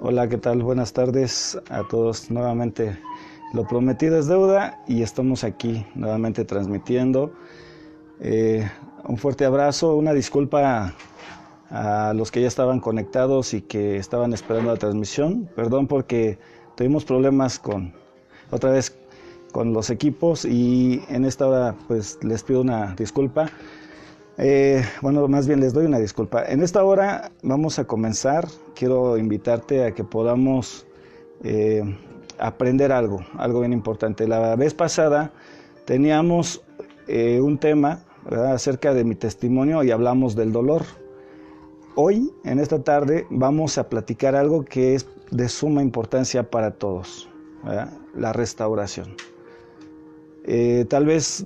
Hola, ¿qué tal? Buenas tardes a todos. Nuevamente, lo prometido es deuda y estamos aquí nuevamente transmitiendo. Un fuerte abrazo, una disculpa a los que ya estaban conectados y que estaban esperando la transmisión. Perdón porque tuvimos problemas otra vez con los equipos y en esta hora pues les pido una disculpa. Más bien les doy una disculpa. En esta hora vamos a comenzar. Quiero invitarte a que podamos aprender algo bien importante. La vez pasada teníamos un tema, ¿verdad?, acerca de mi testimonio y hablamos del dolor. Hoy, en esta tarde, vamos a platicar algo que es de suma importancia para todos, ¿verdad? La restauración. Tal vez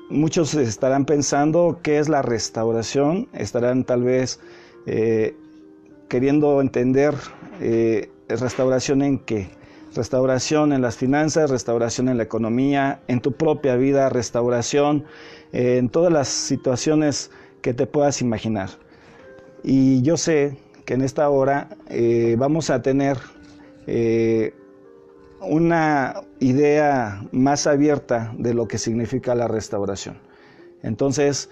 muchos estarán pensando qué es la restauración, estarán tal vez queriendo entender restauración en qué. Restauración en las finanzas, restauración en la economía, en tu propia vida, restauración en todas las situaciones que te puedas imaginar. Y yo sé que en esta hora vamos a tener una idea más abierta de lo que significa la restauración. Entonces,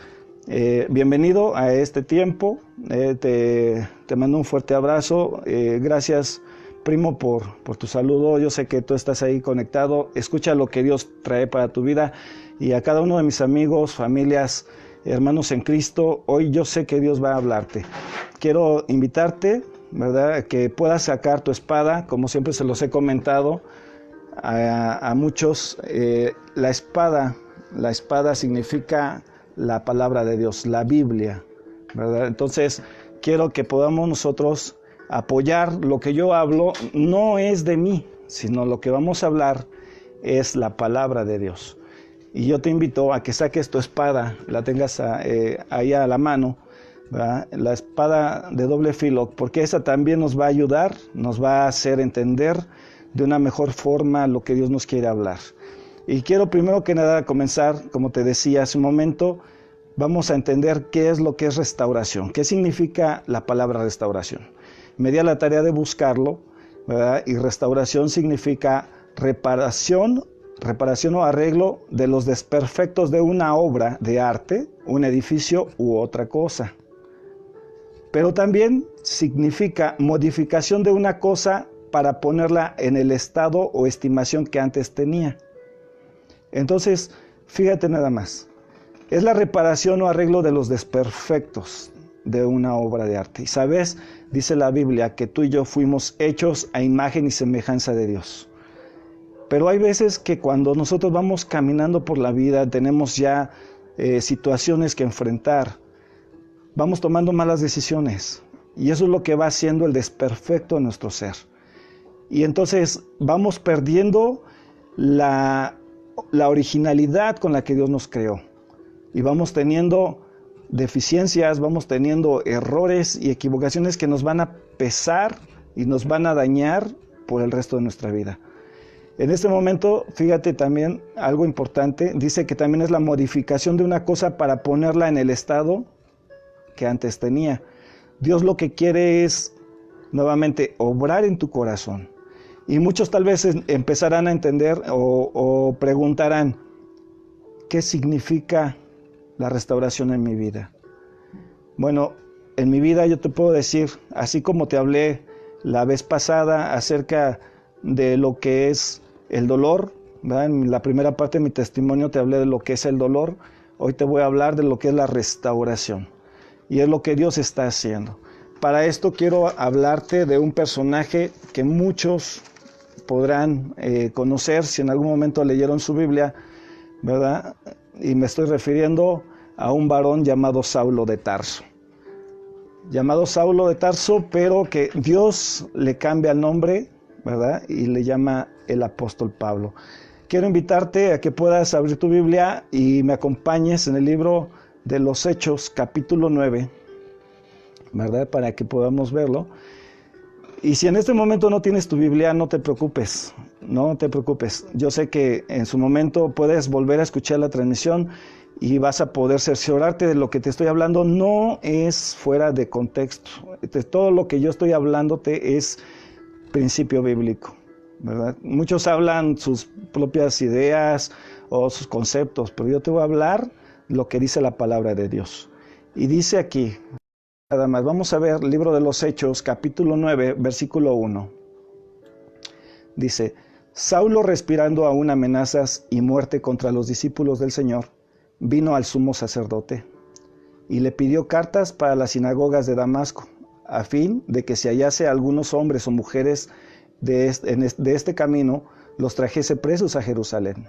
bienvenido a este tiempo, te mando un fuerte abrazo, gracias primo por tu saludo. Yo sé que tú estás ahí conectado, escucha lo que Dios trae para tu vida, y a cada uno de mis amigos, familias, hermanos en Cristo, hoy yo sé que Dios va a hablarte. Quiero invitarte, ¿verdad?, a que puedas sacar tu espada, como siempre se los he comentado a muchos. La espada significa la palabra de Dios, la Biblia, ¿verdad? Entonces, quiero que podamos nosotros apoyar lo que yo hablo. No es de mí, sino lo que vamos a hablar es la palabra de Dios. Y yo te invito a que saques tu espada, la tengas ahí a la mano, ¿verdad?, la espada de doble filo, porque esa también nos va a ayudar, nos va a hacer entender de una mejor forma lo que Dios nos quiere hablar. Y quiero primero que nada comenzar, como te decía hace un momento, vamos a entender qué es lo que es restauración, qué significa la palabra restauración. Me di a la tarea de buscarlo, ¿verdad? Y restauración significa reparación o arreglo de los desperfectos de una obra de arte, un edificio u otra cosa. Pero también significa modificación de una cosa para ponerla en el estado o estimación que antes tenía. Entonces, fíjate nada más. Es la reparación o arreglo de los desperfectos de una obra de arte. Y sabes, dice la Biblia que tú y yo fuimos hechos a imagen y semejanza de Dios. Pero hay veces que cuando nosotros vamos caminando por la vida, tenemos ya situaciones que enfrentar, vamos tomando malas decisiones. Y eso es lo que va haciendo el desperfecto de nuestro ser. Y entonces vamos perdiendo la originalidad con la que Dios nos creó. Y vamos teniendo deficiencias, vamos teniendo errores y equivocaciones que nos van a pesar y nos van a dañar por el resto de nuestra vida. En este momento, fíjate también algo importante, dice que también es la modificación de una cosa para ponerla en el estado que antes tenía. Dios lo que quiere es, nuevamente, obrar en tu corazón. Y muchos tal vez empezarán a entender o preguntarán, ¿qué significa la restauración en mi vida? Bueno, en mi vida yo te puedo decir, así como te hablé la vez pasada acerca de lo que es el dolor, ¿verdad? En la primera parte de mi testimonio te hablé de lo que es el dolor. Hoy te voy a hablar de lo que es la restauración. Y es lo que Dios está haciendo. Para esto quiero hablarte de un personaje que muchos podrán conocer si en algún momento leyeron su Biblia, ¿verdad? Y me estoy refiriendo a un varón llamado Saulo de Tarso. Llamado Saulo de Tarso, pero que Dios le cambia el nombre, ¿verdad? Y le llama el apóstol Pablo. Quiero invitarte a que puedas abrir tu Biblia y me acompañes en el libro de los Hechos, capítulo 9, ¿verdad?, para que podamos verlo. Y si en este momento no tienes tu Biblia, no te preocupes, no te preocupes. Yo sé que en su momento puedes volver a escuchar la transmisión y vas a poder cerciorarte de lo que te estoy hablando. No es fuera de contexto. Todo lo que yo estoy hablándote es principio bíblico, ¿verdad? Muchos hablan sus propias ideas o sus conceptos, pero yo te voy a hablar lo que dice la palabra de Dios. Y dice aquí, nada más, vamos a ver el libro de los Hechos, capítulo 9, versículo 1. Dice: Saulo, respirando aún amenazas y muerte contra los discípulos del Señor, vino al sumo sacerdote y le pidió cartas para las sinagogas de Damasco, a fin de que si hallase a algunos hombres o mujeres de este camino, los trajese presos a Jerusalén.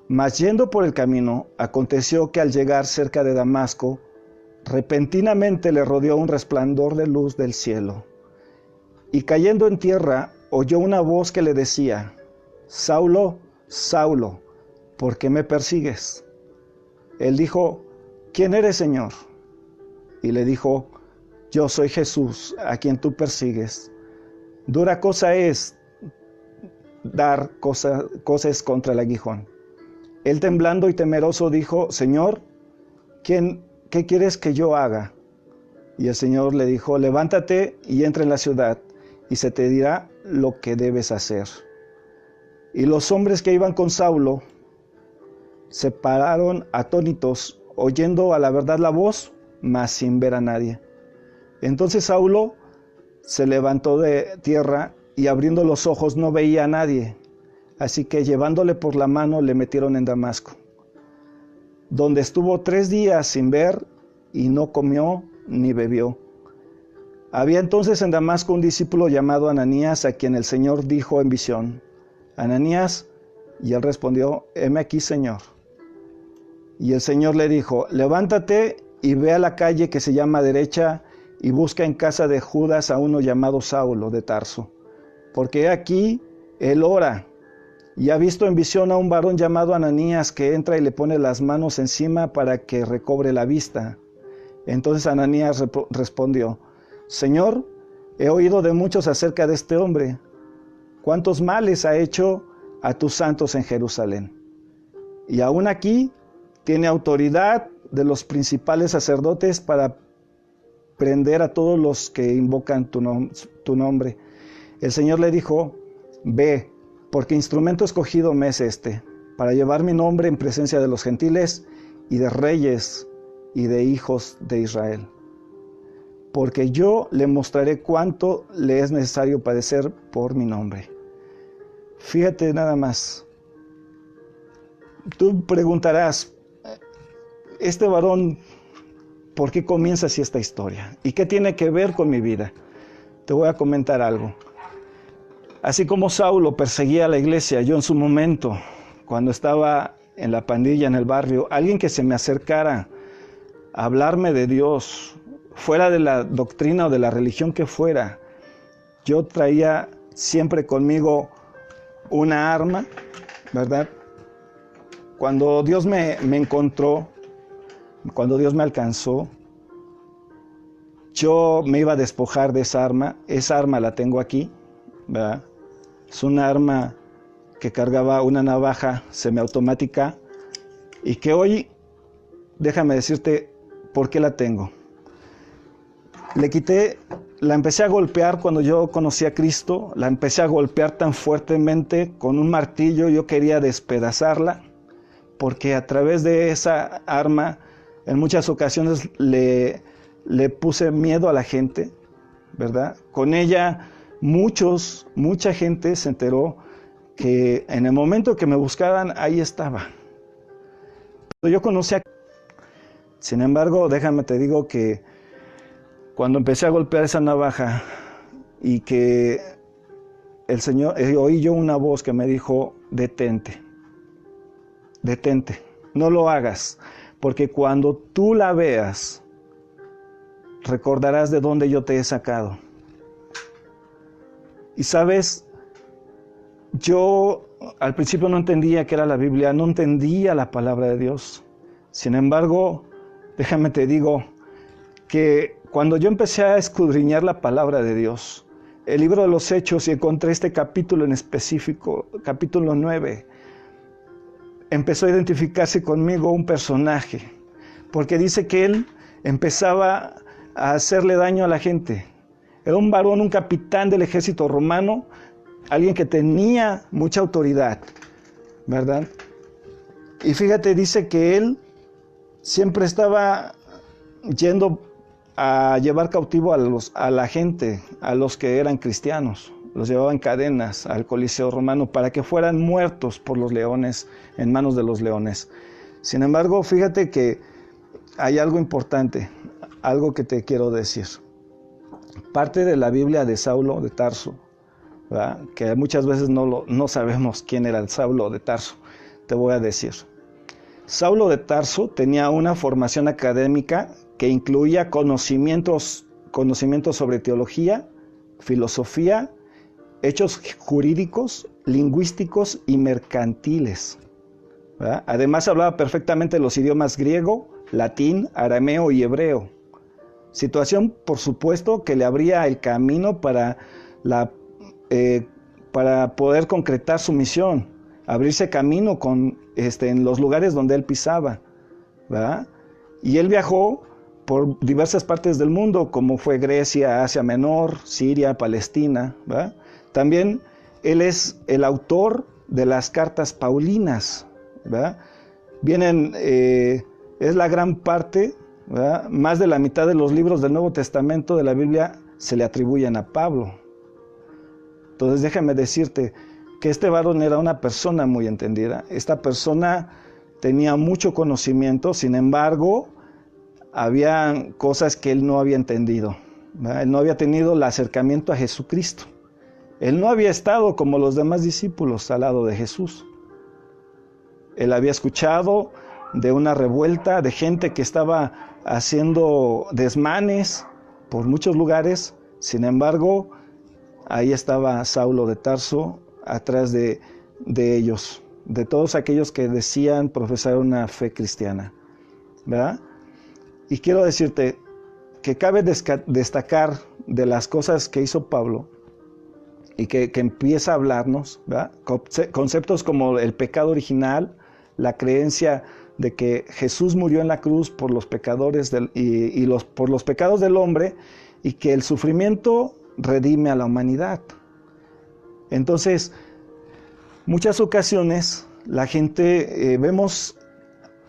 Mas yendo por el camino, aconteció que al llegar cerca de Damasco, repentinamente le rodeó un resplandor de luz del cielo. Y cayendo en tierra, oyó una voz que le decía: Saulo, Saulo, ¿por qué me persigues? Él dijo: ¿Quién eres, Señor? Y le dijo: Yo soy Jesús, a quien tú persigues. Dura cosa es dar cosas contra el aguijón. Él, temblando y temeroso, dijo: Señor, ¿qué quieres que yo haga? Y el Señor le dijo: Levántate y entra en la ciudad, y se te dirá lo que debes hacer. Y los hombres que iban con Saulo se pararon atónitos, oyendo a la verdad la voz, mas sin ver a nadie. Entonces Saulo se levantó de tierra y abriendo los ojos no veía a nadie. Así que llevándole por la mano le metieron en Damasco, donde estuvo 3 días sin ver y no comió ni bebió. Había entonces en Damasco un discípulo llamado Ananías, a quien el Señor dijo en visión: Ananías, y él respondió: heme aquí, Señor. Y el Señor le dijo: levántate y ve a la calle que se llama Derecha y busca en casa de Judas a uno llamado Saulo de Tarso, porque aquí él ora, y ha visto en visión a un varón llamado Ananías que entra y le pone las manos encima para que recobre la vista. Entonces Ananías respondió: Señor, he oído de muchos acerca de este hombre, cuántos males ha hecho a tus santos en Jerusalén. Y aún aquí tiene autoridad de los principales sacerdotes para prender a todos los que invocan tu nombre. El Señor le dijo: ve, porque instrumento escogido me es este, para llevar mi nombre en presencia de los gentiles y de reyes y de hijos de Israel. Porque yo le mostraré cuánto le es necesario padecer por mi nombre. Fíjate nada más. Tú preguntarás: este varón, ¿por qué comienza así esta historia? ¿Y qué tiene que ver con mi vida? Te voy a comentar algo. Así como Saulo perseguía a la iglesia, yo en su momento, cuando estaba en la pandilla, en el barrio, alguien que se me acercara a hablarme de Dios, fuera de la doctrina o de la religión que fuera, yo traía siempre conmigo una arma, ¿verdad? Cuando Dios me encontró, cuando Dios me alcanzó, yo me iba a despojar de esa arma la tengo aquí, ¿verdad? Es una arma que cargaba una navaja semiautomática y que hoy, déjame decirte por qué la tengo. La empecé a golpear cuando yo conocí a Cristo, la empecé a golpear tan fuertemente con un martillo, yo quería despedazarla, porque a través de esa arma en muchas ocasiones le puse miedo a la gente, ¿verdad? Con ella mucha gente se enteró que en el momento que me buscaban, ahí estaba. Pero yo conocía. Sin embargo, déjame te digo que cuando empecé a golpear esa navaja y que el Señor, oí yo una voz que me dijo: detente, no lo hagas, porque cuando tú la veas, recordarás de dónde yo te he sacado. Y sabes, yo al principio no entendía qué era la Biblia, no entendía la palabra de Dios. Sin embargo, déjame te digo que cuando yo empecé a escudriñar la palabra de Dios, el libro de los Hechos, y encontré este capítulo en específico, capítulo 9, empezó a identificarse conmigo un personaje, porque dice que él empezaba a hacerle daño a la gente. Era un varón, un capitán del ejército romano, alguien que tenía mucha autoridad, ¿verdad? Y fíjate, dice que él siempre estaba yendo a llevar cautivo a la gente, a los que eran cristianos. Los llevaba en cadenas al Coliseo romano para que fueran muertos por los leones, en manos de los leones. Sin embargo, fíjate que hay algo importante, algo que te quiero decir. Parte de la Biblia de Saulo de Tarso, ¿verdad? Que muchas veces no sabemos quién era el Saulo de Tarso. Te voy a decir. Saulo de Tarso tenía una formación académica que incluía conocimientos sobre teología, filosofía, hechos jurídicos, lingüísticos y mercantiles, ¿verdad? Además hablaba perfectamente los idiomas griego, latín, arameo y hebreo. Situación, por supuesto, que le abría el camino para poder concretar su misión, abrirse camino en los lugares donde él pisaba, ¿verdad? Y él viajó por diversas partes del mundo, como fue Grecia, Asia Menor, Siria, Palestina, ¿verdad? También él es el autor de las cartas paulinas, ¿verdad? Es la gran parte, ¿verdad? Más de la mitad de los libros del Nuevo Testamento de la Biblia se le atribuyen a Pablo. Entonces déjame decirte que este varón era una persona muy entendida. Esta persona tenía mucho conocimiento, sin embargo, había cosas que él no había entendido, ¿verdad? Él no había tenido el acercamiento a Jesucristo. Él no había estado como los demás discípulos al lado de Jesús. Él había escuchado de una revuelta de gente que estaba haciendo desmanes por muchos lugares. Sin embargo, ahí estaba Saulo de Tarso atrás de ellos, de todos aquellos que decían profesar una fe cristiana, ¿verdad? Y quiero decirte que cabe destacar de las cosas que hizo Pablo y que empieza a hablarnos, ¿verdad? Conceptos como el pecado original, la creencia de que Jesús murió en la cruz por los pecadores por los pecados del hombre y que el sufrimiento redime a la humanidad. Entonces, muchas ocasiones la gente vemos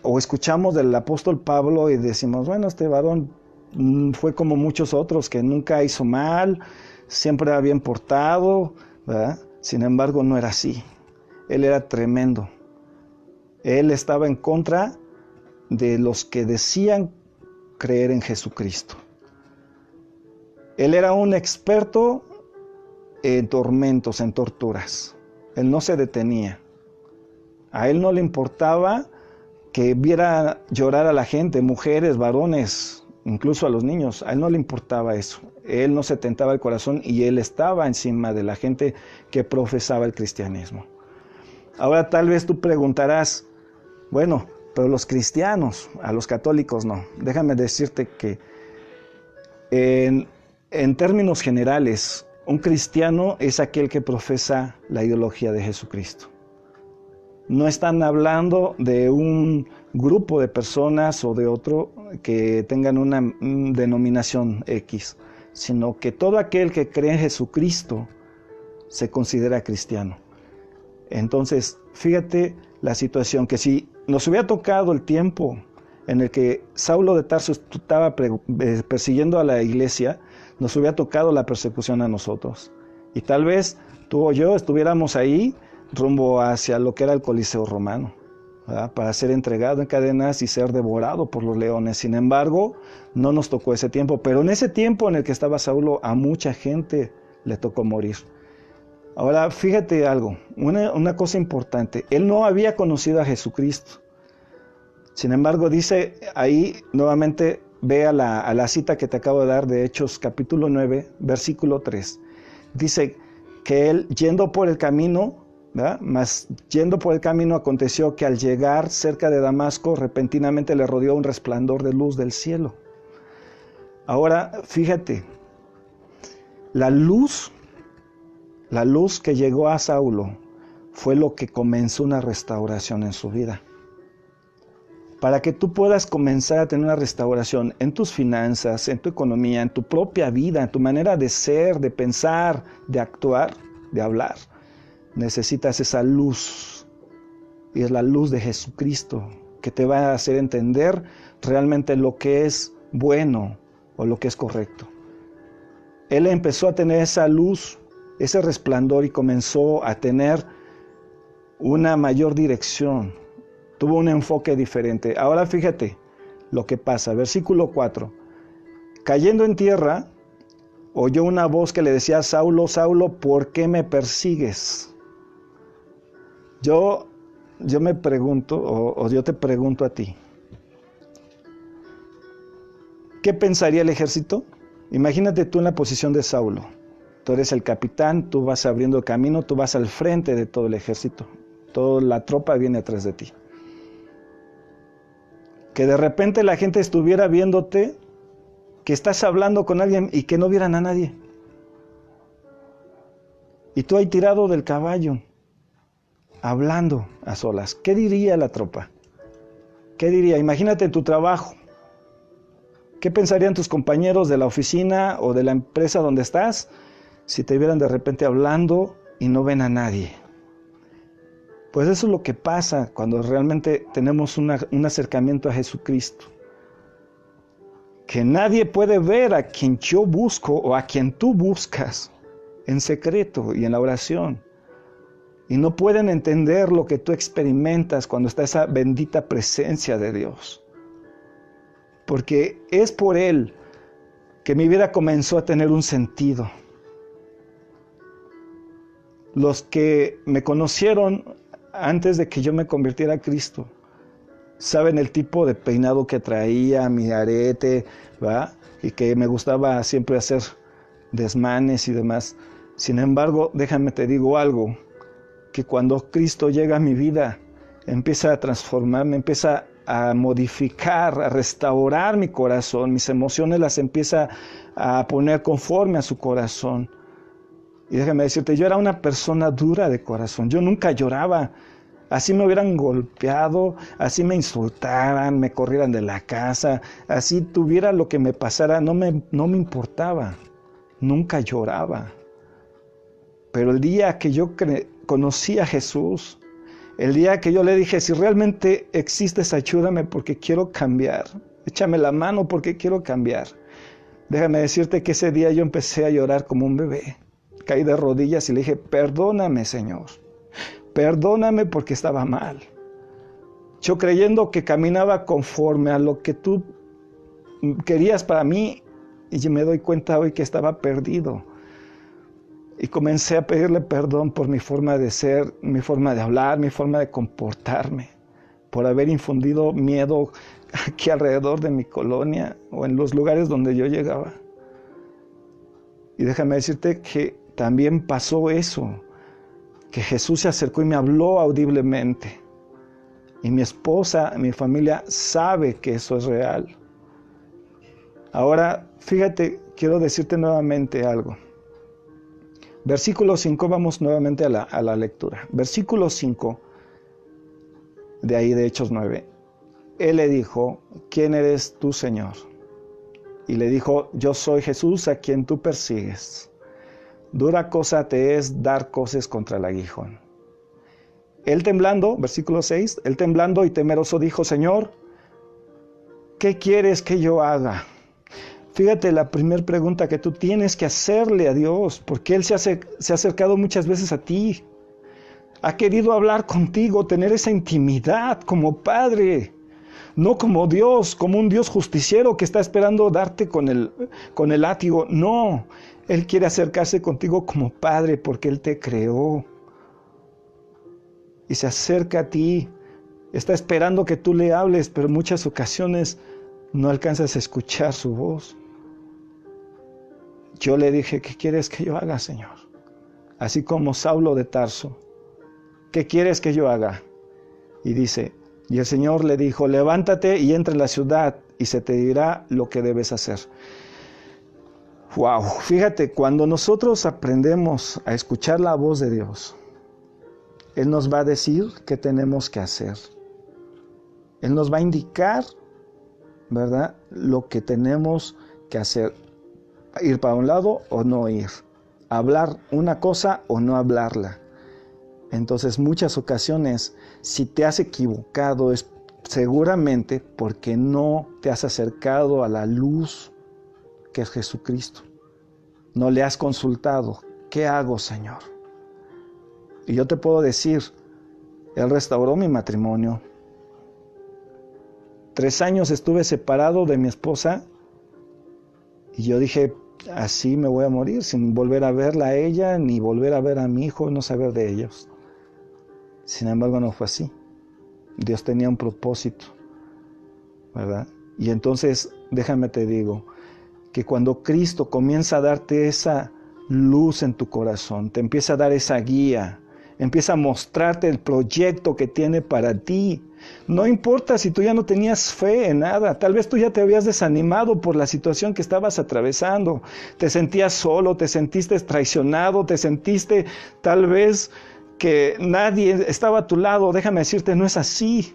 o escuchamos del apóstol Pablo y decimos, bueno, este varón fue como muchos otros que nunca hizo mal, siempre era bien portado, ¿verdad? Sin embargo, no era así. Él era tremendo. Él estaba en contra de los que decían creer en Jesucristo. Él era un experto en tormentos, en torturas. Él no se detenía. A él no le importaba que viera llorar a la gente, mujeres, varones, incluso a los niños. A él no le importaba eso. Él no se tentaba el corazón y él estaba encima de la gente que profesaba el cristianismo. Ahora tal vez tú preguntarás, bueno, pero los cristianos, a los católicos no. Déjame decirte que en términos generales, un cristiano es aquel que profesa la ideología de Jesucristo. No están hablando de un grupo de personas o de otro que tengan una denominación X, sino que todo aquel que cree en Jesucristo se considera cristiano. Entonces, fíjate la situación, que si nos hubiera tocado el tiempo en el que Saulo de Tarso estaba persiguiendo a la iglesia, nos hubiera tocado la persecución a nosotros. Y tal vez tú o yo estuviéramos ahí rumbo hacia lo que era el Coliseo romano, ¿verdad? Para ser entregado en cadenas y ser devorado por los leones. Sin embargo, no nos tocó ese tiempo. Pero en ese tiempo en el que estaba Saulo, a mucha gente le tocó morir. Ahora, fíjate algo, una cosa importante. Él no había conocido a Jesucristo. Sin embargo, dice ahí, nuevamente, ve a la cita que te acabo de dar de Hechos capítulo 9, versículo 3. Dice que él, yendo por el camino, ¿verdad? Mas yendo por el camino aconteció que al llegar cerca de Damasco, repentinamente le rodeó un resplandor de luz del cielo. Ahora, fíjate, la luz que llegó a Saulo fue lo que comenzó una restauración en su vida. para que tú puedas comenzar a tener una restauración en tus finanzas, en tu economía, en tu propia vida, en tu manera de ser, de pensar, de actuar, de hablar. Necesitas esa luz, y es la luz de Jesucristo, que te va a hacer entender realmente lo que es bueno o lo que es correcto. Él empezó a tener esa luz, ese resplandor, y comenzó a tener una mayor dirección. Tuvo un enfoque diferente. Ahora fíjate lo que pasa. Versículo 4. Cayendo en tierra, oyó una voz que le decía: Saulo, Saulo, ¿por qué me persigues? Yo me pregunto, o yo te pregunto a ti, ¿qué pensaría el ejército? Imagínate tú en la posición de Saulo. Tú eres el capitán, tú vas abriendo el camino, tú vas al frente de todo el ejército. Toda la tropa viene atrás de ti. Que de repente la gente estuviera viéndote, que estás hablando con alguien y que no vieran a nadie. Y tú ahí tirado del caballo, hablando a solas. ¿Qué diría la tropa? ¿Qué diría? Imagínate en tu trabajo. ¿Qué pensarían tus compañeros de la oficina o de la empresa donde estás si te vieran de repente hablando y no ven a nadie? Pues eso es lo que pasa cuando realmente tenemos un acercamiento a Jesucristo. Que nadie puede ver a quien yo busco o a quien tú buscas en secreto y en la oración. Y no pueden entender lo que tú experimentas cuando está esa bendita presencia de Dios. Porque es por Él que mi vida comenzó a tener un sentido. Los que me conocieron antes de que yo me convirtiera a Cristo, saben el tipo de peinado que traía, mi arete, ¿va? Y que me gustaba siempre hacer desmanes y demás. Sin embargo, déjame te digo algo, que cuando Cristo llega a mi vida, empieza a transformarme, empieza a modificar, a restaurar mi corazón, mis emociones las empieza a poner conforme a su corazón. Y déjame decirte, yo era una persona dura de corazón, yo nunca lloraba. Así me hubieran golpeado, así me insultaran, me corrieran de la casa, así tuviera lo que me pasara, no me importaba, nunca lloraba. Pero el día que yo conocí a Jesús, el día que yo le dije: si realmente existes, ayúdame porque quiero cambiar, échame la mano porque quiero cambiar. Déjame decirte que ese día yo empecé a llorar como un bebé. Caí de rodillas y le dije: perdóname, Señor, perdóname porque estaba mal. Yo creyendo que caminaba conforme a lo que tú querías para mí, y me doy cuenta hoy que estaba perdido. Y comencé a pedirle perdón por mi forma de ser, mi forma de hablar, mi forma de comportarme, por haber infundido miedo aquí alrededor de mi colonia o en los lugares donde yo llegaba. Y déjame decirte que también pasó eso, que Jesús se acercó y me habló audiblemente. Y mi esposa, mi familia sabe que eso es real. Ahora, fíjate, quiero decirte nuevamente algo. Versículo 5, vamos nuevamente a la lectura. Versículo 5, de ahí de Hechos 9. Él le dijo: ¿quién eres tú, Señor? Y le dijo: yo soy Jesús a quien tú persigues. Dura cosa te es dar coces contra el aguijón. Él temblando, versículo 6, él temblando y temeroso dijo: Señor, ¿qué quieres que yo haga? Fíjate la primera pregunta que tú tienes que hacerle a Dios, porque Él se ha acercado muchas veces a ti. Ha querido hablar contigo, tener esa intimidad como Padre, no como Dios, como un Dios justiciero que está esperando darte con el látigo. No, Él quiere acercarse contigo como Padre porque Él te creó. Y se acerca a ti, está esperando que tú le hables, pero en muchas ocasiones no alcanzas a escuchar su voz. Yo le dije: ¿qué quieres que yo haga, Señor? Así como Saulo de Tarso. ¿Qué quieres que yo haga? Y dice, y el Señor le dijo: levántate y entra en la ciudad y se te dirá lo que debes hacer. Wow, fíjate, cuando nosotros aprendemos a escuchar la voz de Dios, Él nos va a decir qué tenemos que hacer. Él nos va a indicar, ¿verdad?, lo que tenemos que hacer. Ir para un lado o no ir. Hablar una cosa o no hablarla. Entonces, muchas ocasiones, si te has equivocado, es seguramente porque no te has acercado a la luz que es Jesucristo. No le has consultado. ¿Qué hago, Señor? Y yo te puedo decir, Él restauró mi matrimonio. 3 años estuve separado de mi esposa y yo dije, así me voy a morir, sin volver a verla a ella, ni volver a ver a mi hijo, no saber de ellos. Sin embargo, no fue así. Dios tenía un propósito, ¿verdad? Y entonces, déjame te digo, que cuando Cristo comienza a darte esa luz en tu corazón, te empieza a dar esa guía, empieza a mostrarte el proyecto que tiene para ti. No importa si tú ya no tenías fe en nada, tal vez tú ya te habías desanimado por la situación que estabas atravesando, te sentías solo, te sentiste traicionado, te sentiste tal vez que nadie estaba a tu lado. Déjame decirte, no es así.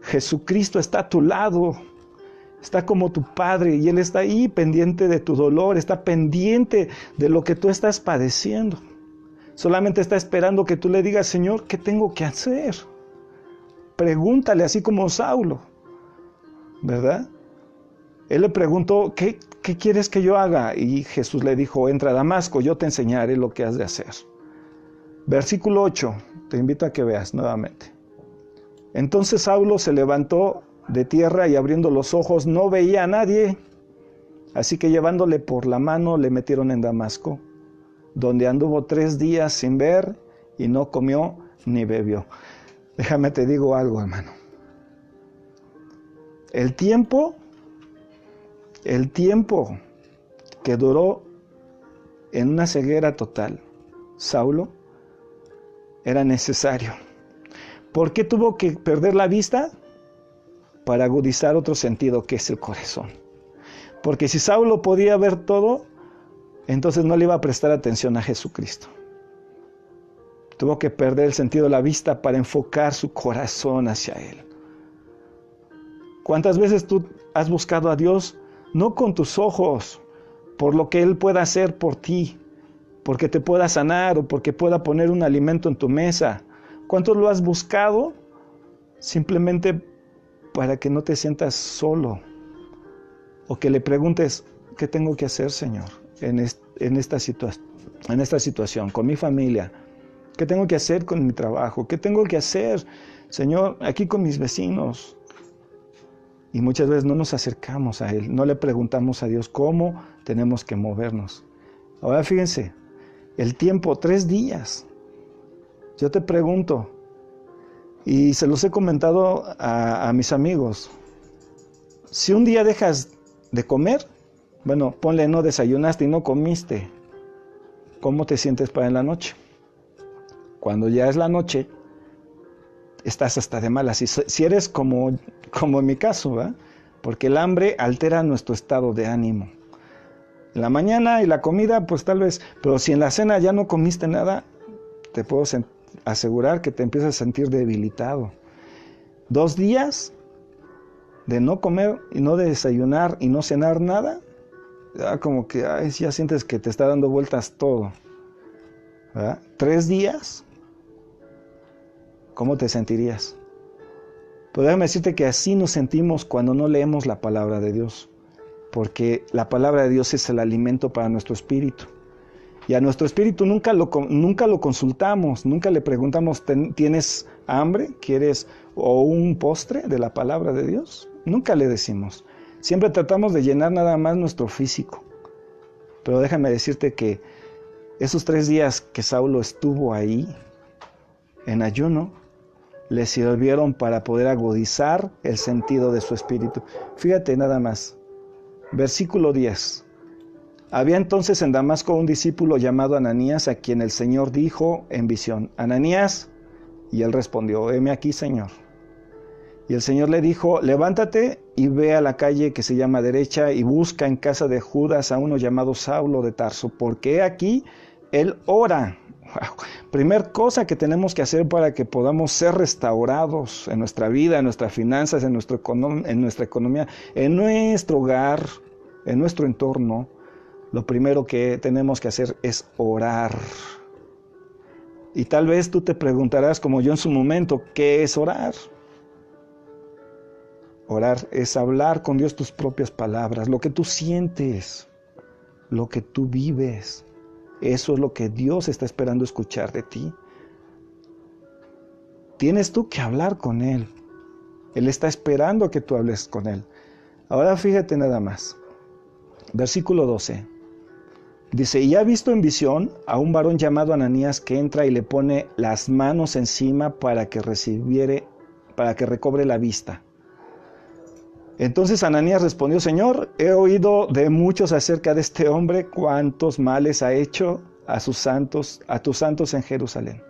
Jesucristo está a tu lado, está como tu Padre y Él está ahí pendiente de tu dolor, está pendiente de lo que tú estás padeciendo. Solamente está esperando que tú le digas, Señor, ¿qué tengo que hacer? Pregúntale, así como Saulo, ¿verdad? Él le preguntó, ¿qué quieres que yo haga? Y Jesús le dijo, entra a Damasco, yo te enseñaré lo que has de hacer. Versículo 8, te invito a que veas nuevamente. Entonces Saulo se levantó de tierra y abriendo los ojos no veía a nadie. Así que llevándole por la mano le metieron en Damasco, donde anduvo 3 días sin ver y no comió ni bebió. Déjame te digo algo, hermano. El tiempo que duró en una ceguera total, Saulo, era necesario. ¿Por qué tuvo que perder la vista? Para agudizar otro sentido, que es el corazón. Porque si Saulo podía ver todo, entonces no le iba a prestar atención a Jesucristo. Tuvo que perder el sentido de la vista para enfocar su corazón hacia Él. ¿Cuántas veces tú has buscado a Dios no con tus ojos, por lo que Él pueda hacer por ti, porque te pueda sanar o porque pueda poner un alimento en tu mesa? ¿Cuántos lo has buscado simplemente para que no te sientas solo? O que le preguntes, ¿qué tengo que hacer, Señor, en esta situación, con mi familia? ¿Qué tengo que hacer con mi trabajo? ¿Qué tengo que hacer, Señor, aquí con mis vecinos? Y muchas veces no nos acercamos a Él, no le preguntamos a Dios cómo tenemos que movernos. Ahora fíjense, el tiempo, 3 días. Yo te pregunto, y se los he comentado a mis amigos, si un día dejas de comer, bueno, ponle no desayunaste y no comiste, ¿cómo te sientes para en la noche? Cuando ya es la noche, estás hasta de malas. Si eres como en mi caso, ¿verdad? Porque el hambre altera nuestro estado de ánimo. En la mañana y la comida, pues tal vez, pero si en la cena ya no comiste nada, te puedo asegurar que te empiezas a sentir debilitado. 2 días de no comer y no desayunar y no cenar nada, ya como que ya sientes que te está dando vueltas todo, ¿verdad? 3 días, ¿cómo te sentirías? Pues déjame decirte que así nos sentimos cuando no leemos la palabra de Dios, porque la palabra de Dios es el alimento para nuestro espíritu. Y a nuestro espíritu nunca lo consultamos, nunca le preguntamos, ¿tienes hambre? ¿Quieres o un postre de la palabra de Dios? Nunca le decimos. Siempre tratamos de llenar nada más nuestro físico. Pero déjame decirte que esos 3 días que Saulo estuvo ahí, en ayuno, le sirvieron para poder agudizar el sentido de su espíritu. Fíjate nada más. Versículo 10. Había entonces en Damasco un discípulo llamado Ananías, a quien el Señor dijo en visión, Ananías, y él respondió, heme aquí, Señor. Y el Señor le dijo, levántate y ve a la calle que se llama Derecha y busca en casa de Judas a uno llamado Saulo de Tarso, porque he aquí, él ora. Wow. Primer cosa que tenemos que hacer para que podamos ser restaurados en nuestra vida, en nuestras finanzas, en nuestra economía, en nuestro hogar, en nuestro entorno, lo primero que tenemos que hacer es orar. Y tal vez tú te preguntarás, como yo en su momento, ¿qué es orar? Orar es hablar con Dios tus propias palabras, lo que tú sientes, lo que tú vives. Eso es lo que Dios está esperando escuchar de ti. Tienes tú que hablar con Él. Él está esperando que tú hables con Él. Ahora fíjate nada más. Versículo 12. Dice, y ha visto en visión a un varón llamado Ananías que entra y le pone las manos encima para que recobre la vista. Entonces Ananías respondió, Señor, he oído de muchos acerca de este hombre, cuántos males ha hecho a tus santos en Jerusalén.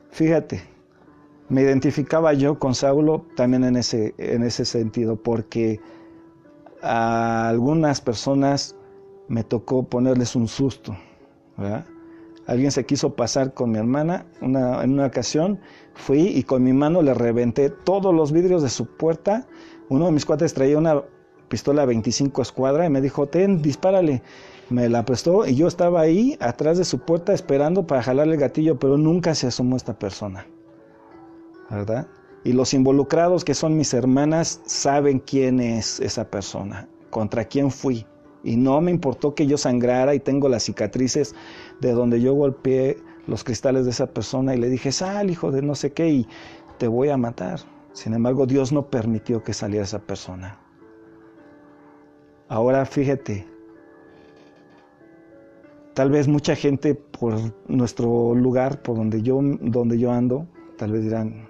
Fíjate, me identificaba yo con Saulo también en ese sentido, porque a algunas personas me tocó ponerles un susto, ¿verdad? Alguien se quiso pasar con mi hermana en una ocasión, fui y con mi mano le reventé todos los vidrios de su puerta. Uno de mis cuates traía una pistola 25 escuadra y me dijo, dispárale. Me la prestó y yo estaba ahí atrás de su puerta esperando para jalarle el gatillo, pero nunca se asomó esta persona, ¿verdad? Y los involucrados, que son mis hermanas, saben quién es esa persona, contra quién fui. Y no me importó que yo sangrara y tengo las cicatrices de donde yo golpeé los cristales de esa persona y le dije, sal, hijo de no sé qué, y te voy a matar. Sin embargo, Dios no permitió que saliera esa persona. Ahora fíjate, tal vez mucha gente por nuestro lugar, por donde yo ando, tal vez dirán,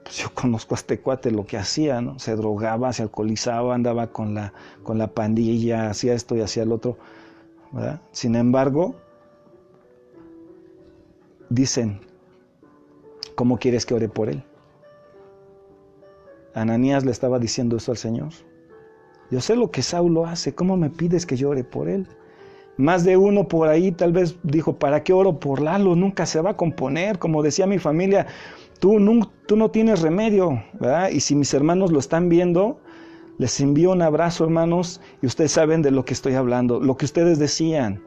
pues yo conozco a este cuate lo que hacía, ¿no? Se drogaba, se alcoholizaba, andaba con la pandilla, hacía esto y hacía el otro, ¿verdad? Sin embargo, dicen, ¿cómo quieres que ore por él? Ananías le estaba diciendo eso al Señor. Yo sé lo que Saulo hace, ¿cómo me pides que yo ore por él? Más de uno por ahí tal vez dijo, ¿para qué oro por Lalo? Nunca se va a componer, como decía mi familia, tú no tienes remedio, ¿verdad? Y si mis hermanos lo están viendo, les envío un abrazo, hermanos, y ustedes saben de lo que estoy hablando, lo que ustedes decían,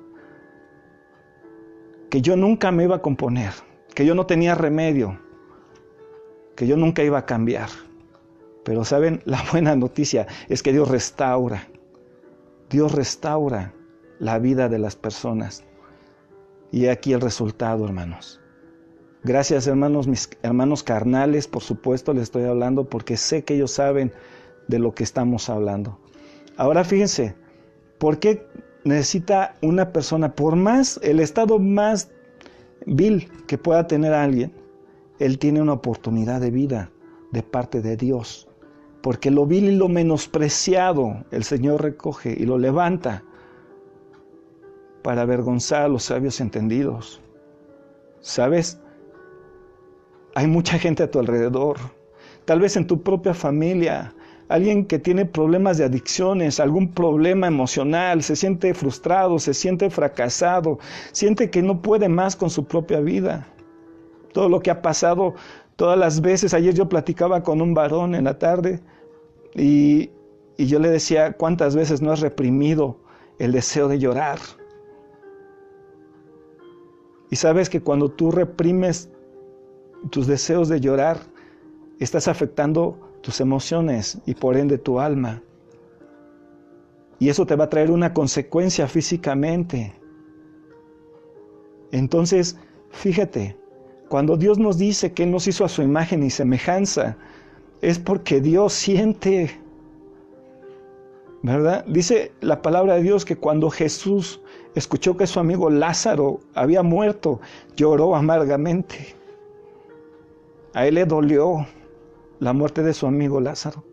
que yo nunca me iba a componer, que yo no tenía remedio, que yo nunca iba a cambiar. Pero saben, la buena noticia es que Dios restaura la vida de las personas. Y aquí el resultado, hermanos. Gracias, hermanos, mis hermanos carnales, por supuesto les estoy hablando porque sé que ellos saben de lo que estamos hablando. Ahora fíjense, ¿por qué necesita una persona, por más el estado más vil que pueda tener alguien, él tiene una oportunidad de vida de parte de Dios? Porque lo vil y lo menospreciado el Señor recoge y lo levanta para avergonzar a los sabios entendidos. ¿Sabes? Hay mucha gente a tu alrededor, tal vez en tu propia familia, alguien que tiene problemas de adicciones, algún problema emocional, se siente frustrado, se siente fracasado, siente que no puede más con su propia vida. Todo lo que ha pasado, todas las veces, ayer yo platicaba con un varón en la tarde y yo le decía, ¿cuántas veces no has reprimido el deseo de llorar? Y sabes que cuando tú reprimes tus deseos de llorar, estás afectando tus emociones y por ende tu alma. Y eso te va a traer una consecuencia físicamente. Entonces, fíjate, cuando Dios nos dice que Él nos hizo a su imagen y semejanza, es porque Dios siente, ¿verdad? Dice la palabra de Dios que cuando Jesús escuchó que su amigo Lázaro había muerto, lloró amargamente. A Él le dolió la muerte de su amigo Lázaro.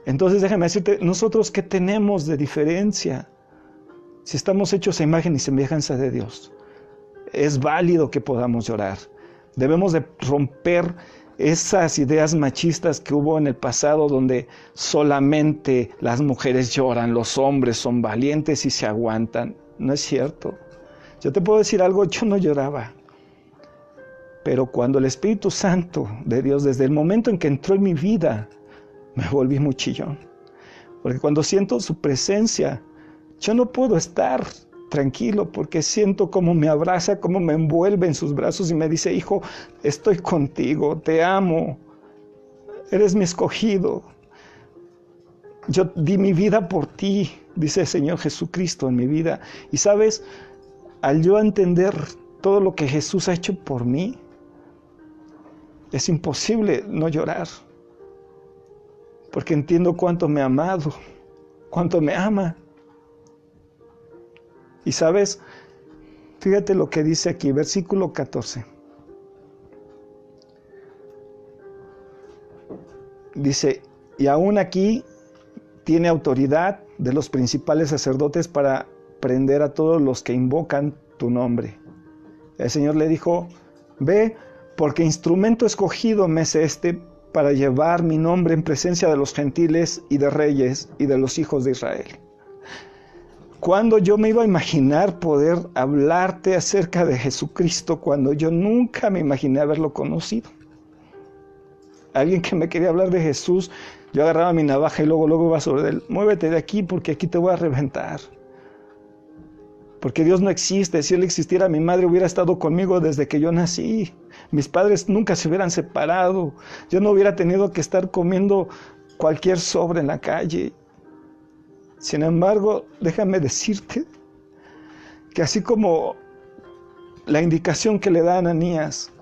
Entonces déjame decirte, nosotros ¿qué tenemos de diferencia? Si estamos hechos a imagen y semejanza de Dios, es válido que podamos llorar. Debemos de romper esas ideas machistas que hubo en el pasado donde solamente las mujeres lloran, los hombres son valientes y se aguantan. No es cierto. Yo te puedo decir algo, yo no lloraba. Pero cuando el Espíritu Santo de Dios, desde el momento en que entró en mi vida, me volví muy chillón. Porque cuando siento su presencia, yo no puedo estar tranquilo porque siento cómo me abraza, cómo me envuelve en sus brazos y me dice, hijo, estoy contigo, te amo, eres mi escogido. Yo di mi vida por ti, dice el Señor Jesucristo en mi vida. Y sabes, al yo entender todo lo que Jesús ha hecho por mí, es imposible no llorar. Porque entiendo cuánto me ha amado, cuánto me ama. Y sabes, fíjate lo que dice aquí, versículo 14. Dice, y aún aquí tiene autoridad de los principales sacerdotes para prender a todos los que invocan tu nombre. El Señor le dijo, ve, porque instrumento escogido me es este para llevar mi nombre en presencia de los gentiles y de reyes y de los hijos de Israel. ¿Cuándo yo me iba a imaginar poder hablarte acerca de Jesucristo cuando yo nunca me imaginé haberlo conocido? Alguien que me quería hablar de Jesús, yo agarraba mi navaja y luego iba sobre él. Muévete de aquí porque aquí te voy a reventar. Porque Dios no existe. Si Él existiera, mi madre hubiera estado conmigo desde que yo nací. Mis padres nunca se hubieran separado. Yo no hubiera tenido que estar comiendo cualquier sobre en la calle. Sin embargo, déjame decirte que así como la indicación que le da a Ananías,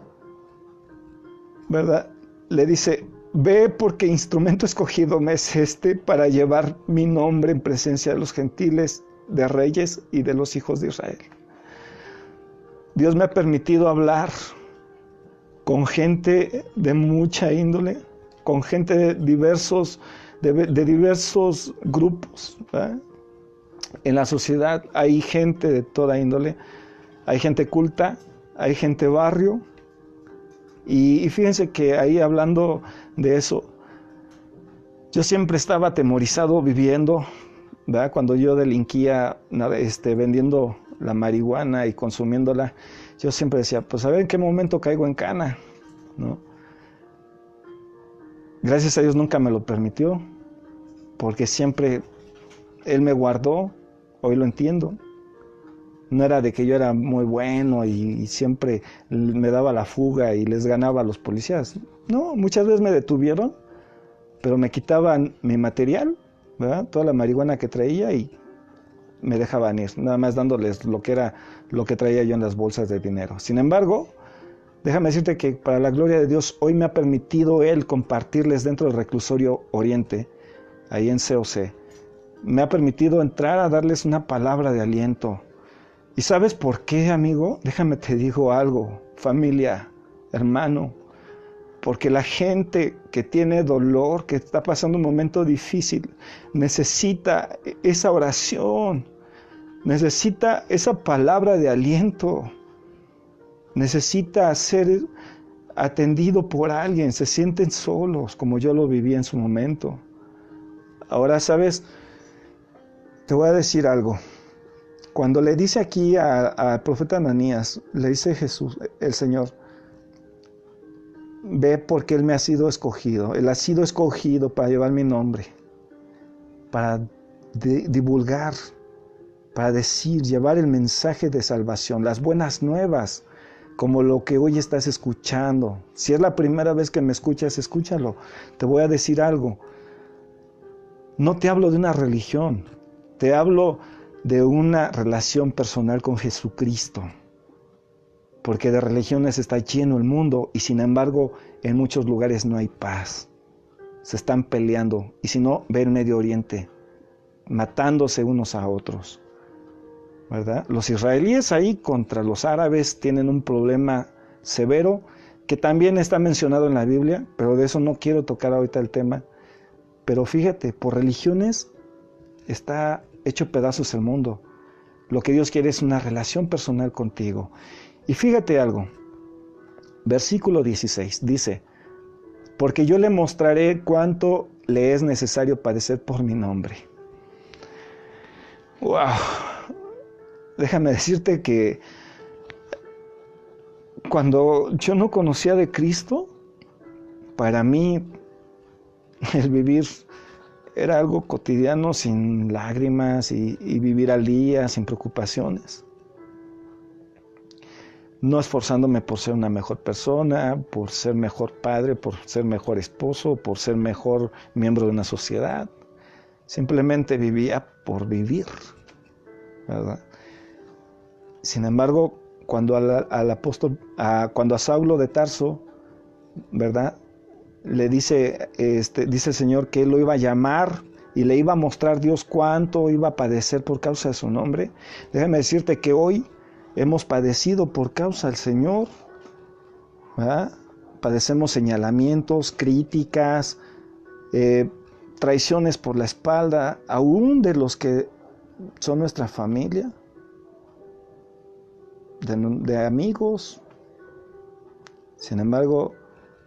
¿verdad? Le dice, ve porque instrumento escogido me es este para llevar mi nombre en presencia de los gentiles, de reyes y de los hijos de Israel. Dios me ha permitido hablar con gente de mucha índole, con gente de diversos grupos, ¿verdad? En la sociedad hay gente de toda índole, hay gente culta, hay gente barrio, y fíjense que ahí hablando de eso, yo siempre estaba atemorizado viviendo, ¿verdad? Cuando yo delinquía vendiendo la marihuana y consumiéndola, yo siempre decía, pues a ver en qué momento caigo en cana, ¿no? Gracias a Dios nunca me lo permitió, porque siempre Él me guardó, hoy lo entiendo. No era de que yo era muy bueno y siempre me daba la fuga y les ganaba a los policías. No, muchas veces me detuvieron, pero me quitaban mi material, ¿verdad? Toda la marihuana que traía y me dejaban ir, nada más dándoles lo que traía yo en las bolsas de dinero. Sin embargo, déjame decirte que para la gloria de Dios, hoy me ha permitido Él compartirles dentro del reclusorio Oriente, ahí en COC. Me ha permitido entrar a darles una palabra de aliento. ¿Y sabes por qué, amigo? Déjame te digo algo, familia, hermano. Porque la gente que tiene dolor, que está pasando un momento difícil, necesita esa oración, necesita esa palabra de aliento, necesita ser atendido por alguien, se sienten solos, como yo lo viví en su momento. Ahora, ¿sabes? Te voy a decir algo. Cuando le dice aquí al profeta Ananías, le dice Jesús, el Señor, ve porque Él me ha sido escogido. Él ha sido escogido para llevar mi nombre, para divulgar, para decir, llevar el mensaje de salvación, las buenas nuevas, como lo que hoy estás escuchando. Si es la primera vez que me escuchas, escúchalo. Te voy a decir algo. No te hablo de una religión, te hablo de una relación personal con Jesucristo. Porque de religiones está lleno el mundo y sin embargo en muchos lugares no hay paz. Se están peleando y si no, ve el Medio Oriente, matándose unos a otros, ¿verdad? Los israelíes ahí contra los árabes tienen un problema severo que también está mencionado en la Biblia, pero de eso no quiero tocar ahorita el tema. Pero fíjate, por religiones está hecho pedazos el mundo. Lo que Dios quiere es una relación personal contigo. Y fíjate algo, versículo 16 dice, porque yo le mostraré cuánto le es necesario padecer por mi nombre. ¡Wow! déjame decirte que cuando yo no conocía de Cristo, para mí el vivir era algo cotidiano, sin lágrimas y vivir al día, sin preocupaciones. No esforzándome por ser una mejor persona, por ser mejor padre, por ser mejor esposo, por ser mejor miembro de una sociedad. Simplemente vivía por vivir, ¿verdad? Sin embargo, cuando cuando a Saulo de Tarso, ¿verdad?, le dice el Señor que él lo iba a llamar y le iba a mostrar Dios cuánto iba a padecer por causa de su nombre. Déjame decirte que hoy hemos padecido por causa del Señor, ¿verdad? Padecemos señalamientos, críticas, traiciones por la espalda, aún de los que son nuestra familia, de amigos. Sin embargo,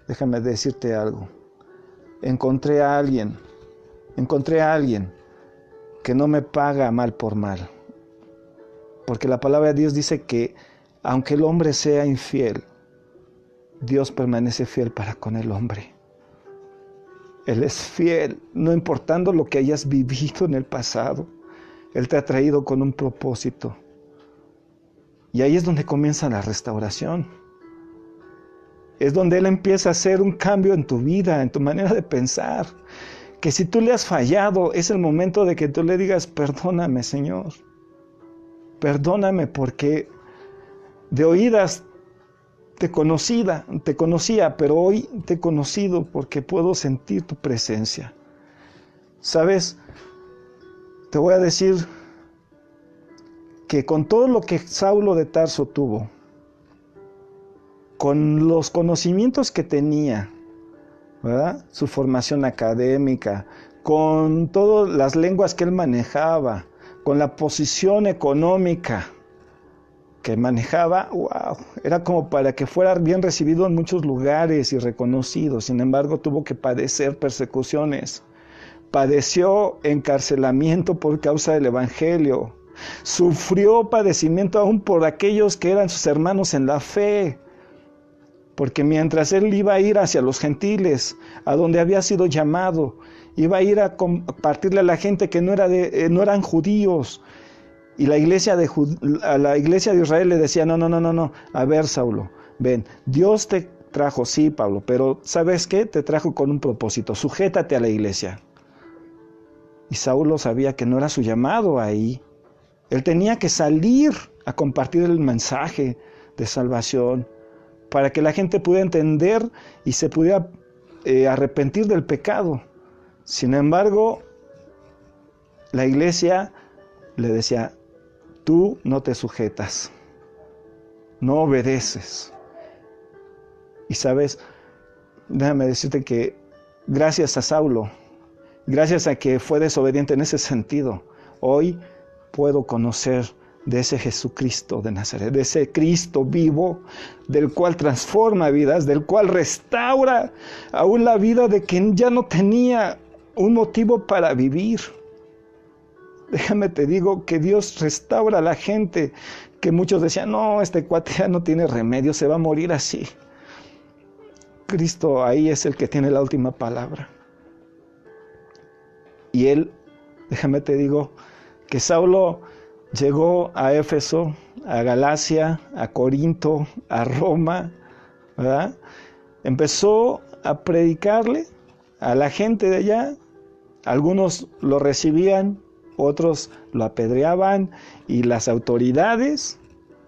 déjame decirte algo. Encontré a alguien que no me paga mal por mal. Porque la palabra de Dios dice que aunque el hombre sea infiel, Dios permanece fiel para con el hombre. Él es fiel, no importando lo que hayas vivido en el pasado. Él te ha traído con un propósito. Y ahí es donde comienza la restauración. Es donde Él empieza a hacer un cambio en tu vida, en tu manera de pensar. Que si tú le has fallado, es el momento de que tú le digas, perdóname, Señor. Perdóname porque de oídas te conocía, pero hoy te he conocido porque puedo sentir tu presencia. ¿Sabes? Te voy a decir que con todo lo que Saulo de Tarso tuvo, con los conocimientos que tenía, ¿verdad?, su formación académica, con todas las lenguas que él manejaba, con la posición económica que manejaba, wow, era como para que fuera bien recibido en muchos lugares y reconocido. Sin embargo, tuvo que padecer persecuciones. Padeció encarcelamiento por causa del Evangelio. Sufrió padecimiento aún por aquellos que eran sus hermanos en la fe. Porque mientras él iba a ir hacia los gentiles, a donde había sido llamado, iba a ir a compartirle a la gente que no eran judíos. Y a la iglesia de Israel le decía, no, a ver, Saulo, ven, Dios te trajo, sí, Pablo, pero ¿sabes qué? Te trajo con un propósito, sujétate a la iglesia. Y Saulo sabía que no era su llamado ahí. Él tenía que salir a compartir el mensaje de salvación para que la gente pudiera entender y se pudiera arrepentir del pecado. Sin embargo, la iglesia le decía, tú no te sujetas, no obedeces. Y sabes, déjame decirte que gracias a Saulo, gracias a que fue desobediente en ese sentido, hoy puedo conocer de ese Jesucristo de Nazaret, de ese Cristo vivo, del cual transforma vidas, del cual restaura aún la vida de quien ya no tenía un motivo para vivir. Déjame te digo que Dios restaura a la gente, que muchos decían, no, este cuate ya no tiene remedio, se va a morir así. Cristo ahí es el que tiene la última palabra. Y Él, déjame te digo, que Saulo llegó a Éfeso, a Galacia, a Corinto, a Roma, ¿verdad? Empezó a predicarle a la gente de allá. Algunos lo recibían, otros lo apedreaban y las autoridades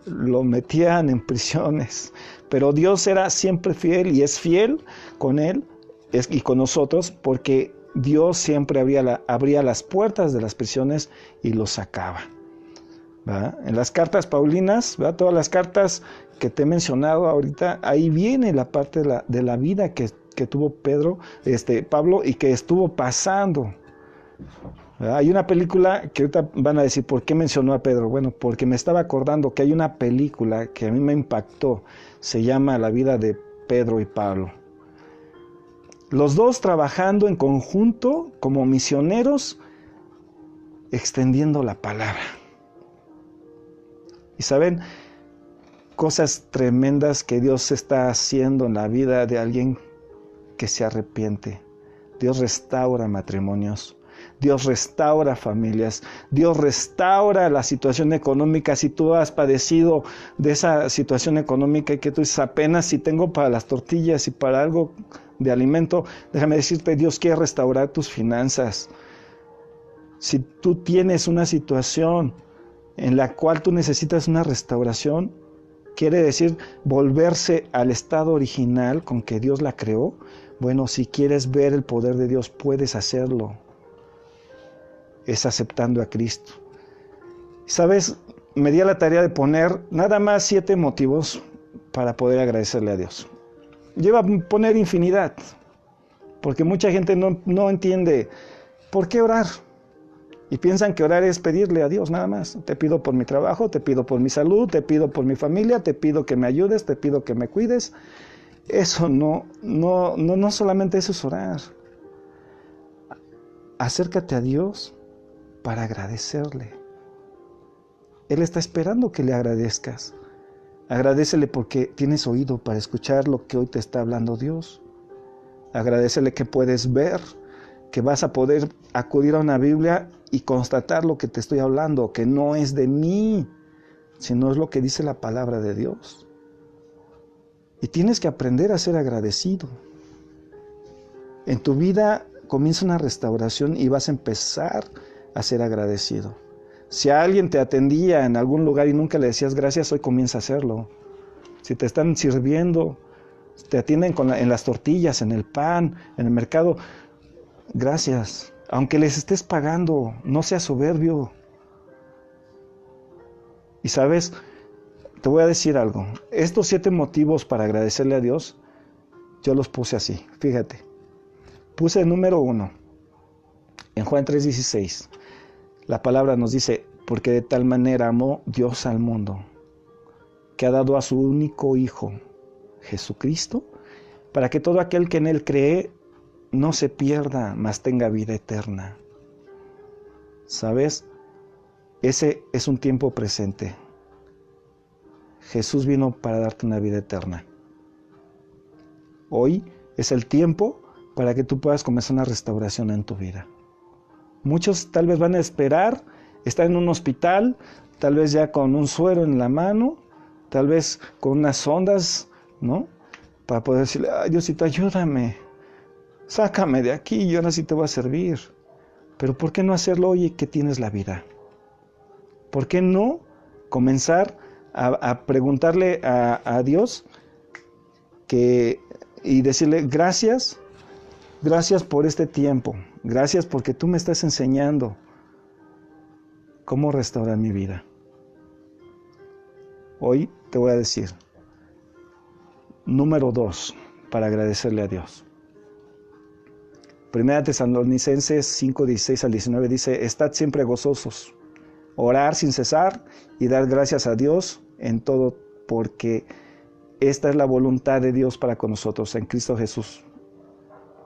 lo metían en prisiones. Pero Dios era siempre fiel y es fiel con él y con nosotros porque Dios siempre abría las puertas de las prisiones y los sacaba. ¿Verdad? En las cartas paulinas, ¿verdad?, todas las cartas que te he mencionado ahorita, ahí viene la parte de la vida que tuvo Pablo y que estuvo pasando. ¿Verdad? Hay una película que ahorita van a decir, ¿por qué mencionó a Pedro? Bueno, porque me estaba acordando que hay una película que a mí me impactó, se llama La vida de Pedro y Pablo. Los dos trabajando en conjunto como misioneros, extendiendo la palabra. Y saben, cosas tremendas que Dios está haciendo en la vida de alguien que se arrepiente. Dios restaura matrimonios, Dios restaura familias, Dios restaura la situación económica. Si tú has padecido de esa situación económica y que tú dices, apenas si tengo para las tortillas y para algo de alimento, déjame decirte, Dios quiere restaurar tus finanzas. Si tú tienes una situación en la cual tú necesitas una restauración, quiere decir volverse al estado original con que Dios la creó. Bueno, si quieres ver el poder de Dios, puedes hacerlo. Es aceptando a Cristo. ¿Sabes? Me di a la tarea de poner nada más 7 motivos para poder agradecerle a Dios. Lleva a poner infinidad, porque mucha gente no entiende por qué orar. Y piensan que orar es pedirle a Dios nada más. Te pido por mi trabajo, te pido por mi salud, te pido por mi familia, te pido que me ayudes, te pido que me cuides. Eso no solamente eso es orar. Acércate a Dios para agradecerle. Él está esperando que le agradezcas. Agradécele porque tienes oído para escuchar lo que hoy te está hablando Dios. Agradécele que puedes ver, que vas a poder acudir a una Biblia y constatar lo que te estoy hablando, que no es de mí, sino es lo que dice la palabra de Dios. Y tienes que aprender a ser agradecido. En tu vida comienza una restauración y vas a empezar a ser agradecido. Si a alguien te atendía en algún lugar y nunca le decías gracias, hoy comienza a hacerlo. Si te están sirviendo, te atienden en las tortillas, en el pan, en el mercado, gracias. Aunque les estés pagando, no seas soberbio. Y sabes, te voy a decir algo. Estos 7 motivos para agradecerle a Dios, yo los puse así. Fíjate. Puse el número 1. En Juan 3:16. La palabra nos dice, porque de tal manera amó Dios al mundo, que ha dado a su único Hijo, Jesucristo, para que todo aquel que en Él cree no se pierda, mas tenga vida eterna. ¿Sabes? Ese es un tiempo presente. Jesús vino para darte una vida eterna. Hoy es el tiempo para que tú puedas comenzar una restauración en tu vida. Muchos tal vez van a esperar, estar en un hospital, tal vez ya con un suero en la mano, tal vez con unas sondas, ¿no? Para poder decirle, ay, Diosito, ayúdame, sácame de aquí, yo ahora sí te voy a servir. Pero ¿por qué no hacerlo hoy que tienes la vida? ¿Por qué no comenzar a preguntarle a Dios y decirle gracias por este tiempo, gracias porque tú me estás enseñando cómo restaurar mi vida? Hoy te voy a decir, número 2, para agradecerle a Dios. Primera Tesalonicenses 5:16 al 19 dice, estad siempre gozosos, orar sin cesar y dar gracias a Dios en todo, porque esta es la voluntad de Dios para con nosotros en Cristo Jesús.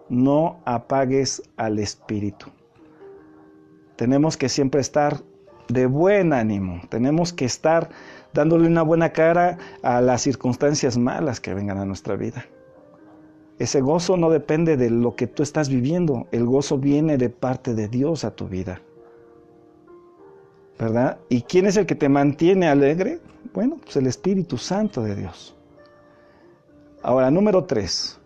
No apagues al Espíritu. Tenemos que siempre estar de buen ánimo. Tenemos que estar dándole una buena cara a las circunstancias malas que vengan a nuestra vida. Ese gozo no depende de lo que tú estás viviendo. El gozo viene de parte de Dios a tu vida, ¿verdad? ¿Y quién es el que te mantiene alegre? Bueno, pues el Espíritu Santo de Dios. Ahora, número 3.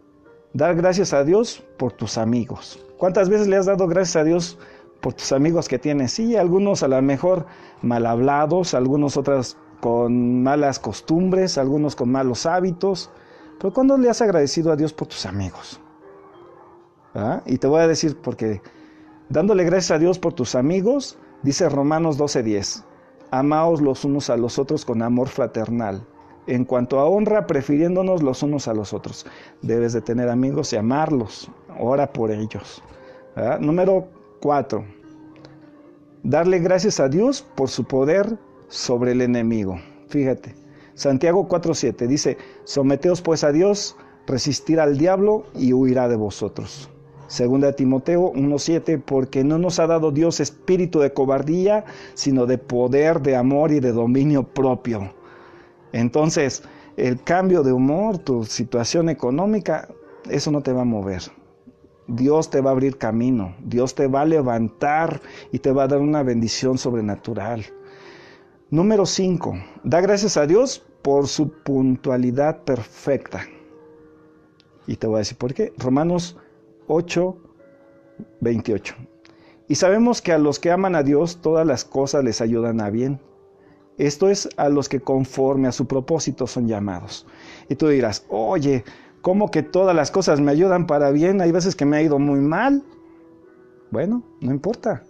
Dar gracias a Dios por tus amigos. ¿Cuántas veces le has dado gracias a Dios por tus amigos que tienes? Sí, algunos a lo mejor mal hablados, algunos otras con malas costumbres, algunos con malos hábitos. Pero ¿cuándo le has agradecido a Dios por tus amigos? ¿Ah? Y te voy a decir, porque dándole gracias a Dios por tus amigos, dice Romanos 12:10, amaos los unos a los otros con amor fraternal. En cuanto a honra, prefiriéndonos los unos a los otros. Debes de tener amigos y amarlos. Ora por ellos. ¿Verdad? Número 4. Darle gracias a Dios por su poder sobre el enemigo. Fíjate. Santiago 4:7 dice, someteos pues a Dios, resistir al diablo y huirá de vosotros. Segunda Timoteo 1:7, porque no nos ha dado Dios espíritu de cobardía, sino de poder, de amor y de dominio propio. Entonces, el cambio de humor, tu situación económica, eso no te va a mover. Dios te va a abrir camino, Dios te va a levantar y te va a dar una bendición sobrenatural. Número 5, da gracias a Dios por su puntualidad perfecta. Y te voy a decir por qué. Romanos 8:28. Y sabemos que a los que aman a Dios, todas las cosas les ayudan a bien. Esto es a los que conforme a su propósito son llamados. Y tú dirás, oye, ¿cómo que todas las cosas me ayudan para bien? Hay veces que me ha ido muy mal. Bueno, no importa.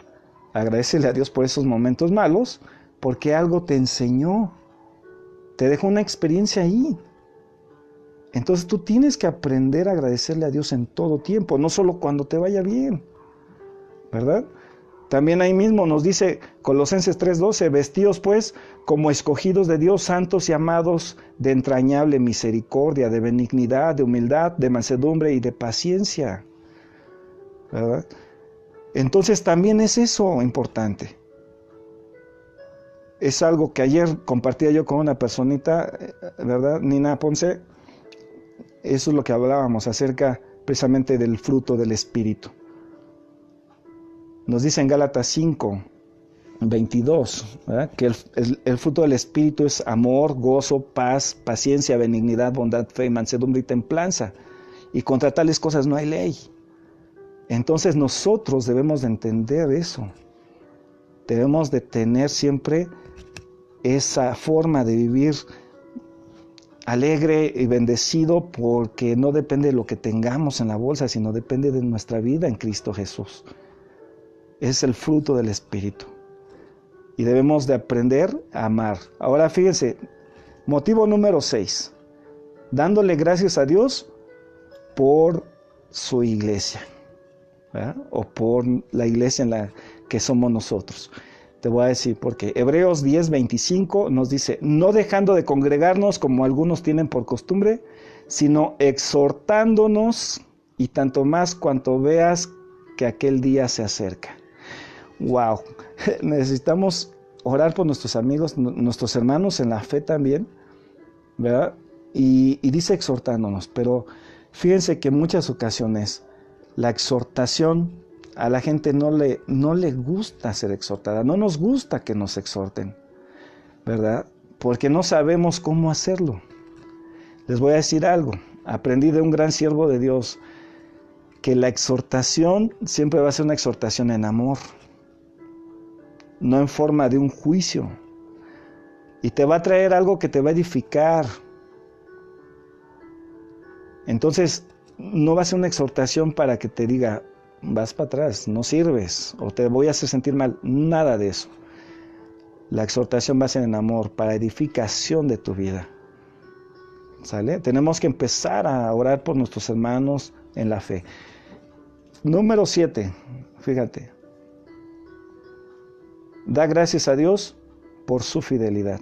Agradécele a Dios por esos momentos malos, porque algo te enseñó. Te dejó una experiencia ahí. Entonces tú tienes que aprender a agradecerle a Dios en todo tiempo, no solo cuando te vaya bien, ¿verdad? También ahí mismo nos dice Colosenses 3:12, vestidos pues como escogidos de Dios, santos y amados, de entrañable misericordia, de benignidad, de humildad, de mansedumbre y de paciencia, ¿verdad? Entonces también es eso importante. Es algo que ayer compartía yo con una personita, ¿verdad? Nina Ponce. Eso es lo que hablábamos acerca precisamente del fruto del Espíritu. Nos dice en Gálatas 5:22, ¿verdad? Que el fruto del Espíritu es amor, gozo, paz, paciencia, benignidad, bondad, fe, mansedumbre y templanza. Y contra tales cosas no hay ley. Entonces nosotros debemos de entender eso. Debemos de tener siempre esa forma de vivir alegre y bendecido, porque no depende de lo que tengamos en la bolsa, sino depende de nuestra vida en Cristo Jesús. Es el fruto del Espíritu. Y debemos de aprender a amar. Ahora fíjense, motivo número 6. Dándole gracias a Dios por su iglesia, ¿verdad? O por la iglesia en la que somos nosotros. Te voy a decir porque Hebreos 10:25 nos dice, no dejando de congregarnos como algunos tienen por costumbre, sino exhortándonos, y tanto más cuanto veas que aquel día se acerca. Wow, necesitamos orar por nuestros amigos, nuestros hermanos en la fe también, ¿verdad? Y dice exhortándonos, pero fíjense que en muchas ocasiones la exhortación a la gente no le gusta ser exhortada, no nos gusta que nos exhorten, ¿verdad? Porque no sabemos cómo hacerlo. Les voy a decir algo, aprendí de un gran siervo de Dios, que la exhortación siempre va a ser una exhortación en amor, no en forma de un juicio, y te va a traer algo que te va a edificar. Entonces, no va a ser una exhortación para que te diga, vas para atrás, no sirves, o te voy a hacer sentir mal, nada de eso. La exhortación va a ser en amor, para edificación de tu vida. ¿Sale? Tenemos que empezar a orar por nuestros hermanos en la fe. Número 7, fíjate. Da gracias a Dios por su fidelidad.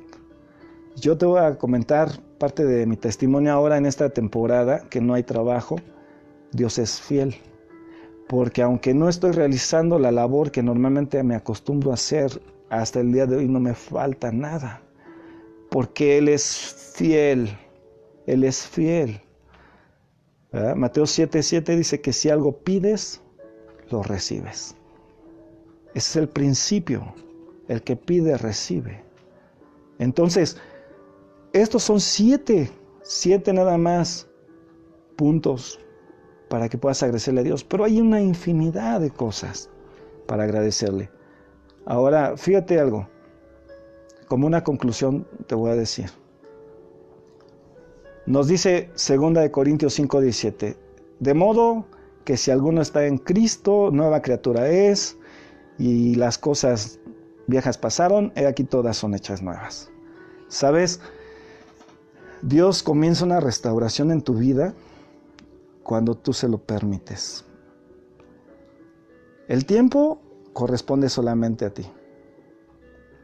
Yo te voy a comentar parte de mi testimonio ahora en esta temporada, que no hay trabajo. Dios es fiel. Porque aunque no estoy realizando la labor que normalmente me acostumbro a hacer, hasta el día de hoy no me falta nada. Porque Él es fiel. Él es fiel. ¿Verdad? Mateo 7:7 dice que si algo pides, lo recibes. Ese es el principio. El que pide, recibe. Entonces, estos son 7 nada más puntos para que puedas agradecerle a Dios. Pero hay una infinidad de cosas para agradecerle. Ahora, fíjate algo. Como una conclusión te voy a decir. Nos dice 2 Corintios 5:17. De modo que si alguno está en Cristo, nueva criatura es, y las cosas viejas pasaron, he aquí todas son hechas nuevas. ¿Sabes? Dios comienza una restauración en tu vida cuando tú se lo permites. El tiempo corresponde solamente a ti,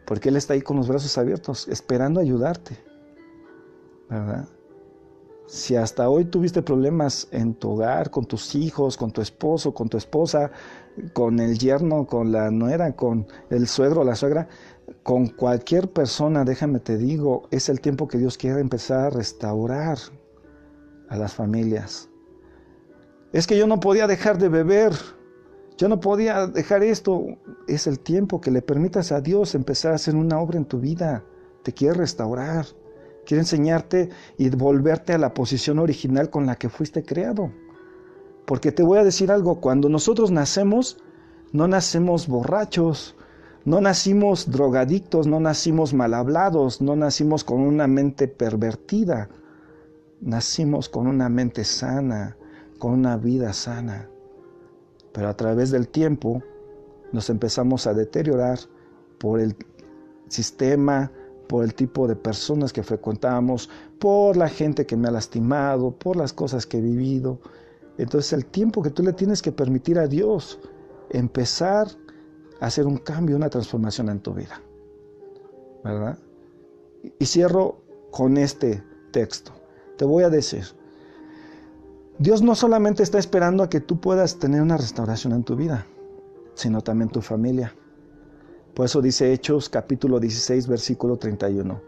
porque Él está ahí con los brazos abiertos, esperando ayudarte, ¿verdad? Si hasta hoy tuviste problemas en tu hogar, con tus hijos, con tu esposo, con tu esposa, con el yerno, con la nuera, con el suegro o la suegra, con cualquier persona, déjame te digo, es el tiempo que Dios quiere empezar a restaurar a las familias. Es que yo no podía dejar de beber, yo no podía dejar esto. Es el tiempo que le permitas a Dios empezar a hacer una obra en tu vida. Te quiere restaurar, quiere enseñarte y volverte a la posición original con la que fuiste creado. Porque te voy a decir algo, cuando nosotros nacemos, no nacemos borrachos, no nacimos drogadictos, no nacimos mal hablados, no nacimos con una mente pervertida. Nacimos con una mente sana, con una vida sana. Pero a través del tiempo nos empezamos a deteriorar por el sistema, por el tipo de personas que frecuentamos, por la gente que me ha lastimado, por las cosas que he vivido. Entonces el tiempo que tú le tienes que permitir a Dios empezar a hacer un cambio, una transformación en tu vida, ¿verdad? Y cierro con este texto. Te voy a decir, Dios no solamente está esperando a que tú puedas tener una restauración en tu vida, sino también tu familia. Por eso dice Hechos capítulo 16, versículo 31.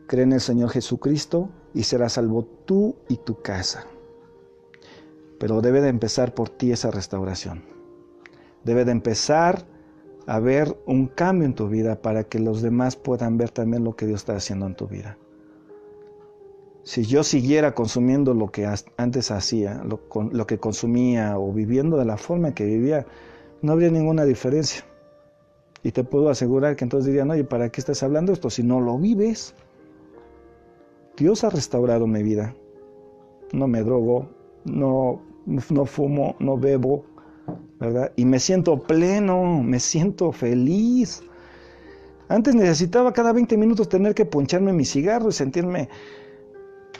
Cree en el Señor Jesucristo y serás salvo tú y tu casa. Pero debe de empezar por ti esa restauración. Debe de empezar a ver un cambio en tu vida para que los demás puedan ver también lo que Dios está haciendo en tu vida. Si yo siguiera consumiendo lo que antes hacía, lo que consumía o viviendo de la forma en que vivía, no habría ninguna diferencia. Y te puedo asegurar que entonces dirían, oye, ¿para qué estás hablando esto si no lo vives? Dios ha restaurado mi vida. No me drogo, no fumo, no bebo, ¿verdad? Y me siento pleno, me siento feliz. Antes necesitaba cada 20 minutos tener que poncharme mi cigarro y sentirme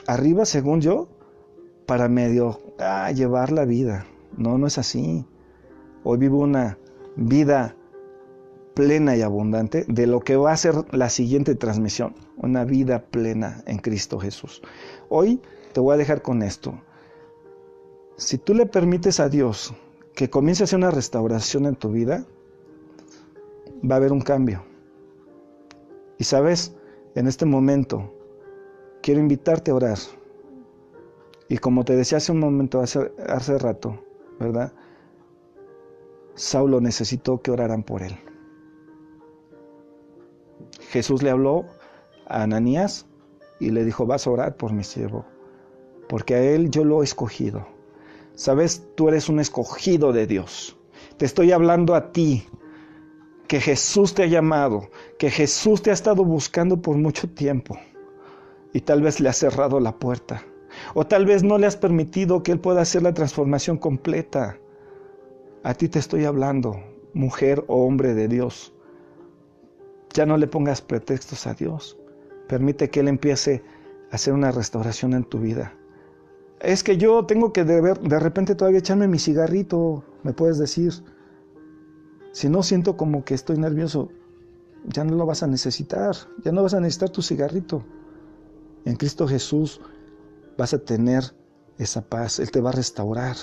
arriba, según yo, para medio llevar la vida. No es así. Hoy vivo una vida plena y abundante de lo que va a ser la siguiente transmisión, una vida plena en Cristo Jesús. Hoy te voy a dejar con esto. Si tú le permites a Dios que comience a hacer una restauración en tu vida, va a haber un cambio. Y sabes, en este momento quiero invitarte a orar. Y como te decía hace un momento, hace rato, ¿verdad? Saulo necesitó que oraran por él. Jesús le habló a Ananías y le dijo, vas a orar por mi siervo, porque a él yo lo he escogido. Sabes, tú eres un escogido de Dios. Te estoy hablando a ti, que Jesús te ha llamado, que Jesús te ha estado buscando por mucho tiempo. Y tal vez le has cerrado la puerta. O tal vez no le has permitido que Él pueda hacer la transformación completa. A ti te estoy hablando, mujer o hombre de Dios. Ya no le pongas pretextos a Dios. Permite que Él empiece a hacer una restauración en tu vida. Es que yo tengo que de repente todavía echarme mi cigarrito, me puedes decir. Si no siento como que estoy nervioso, ya no lo vas a necesitar. Ya no vas a necesitar tu cigarrito. En Cristo Jesús vas a tener esa paz. Él te va a restaurar.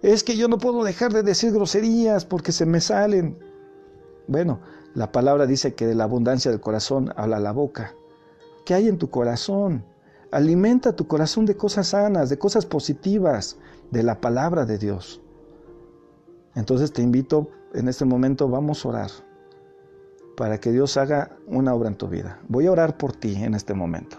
Es que yo no puedo dejar de decir groserías porque se me salen. Bueno, la palabra dice que de la abundancia del corazón habla la boca. ¿Qué hay en tu corazón? Alimenta tu corazón de cosas sanas, de cosas positivas, de la palabra de Dios. Entonces te invito, en este momento vamos a orar para que Dios haga una obra en tu vida. Voy a orar por ti en este momento.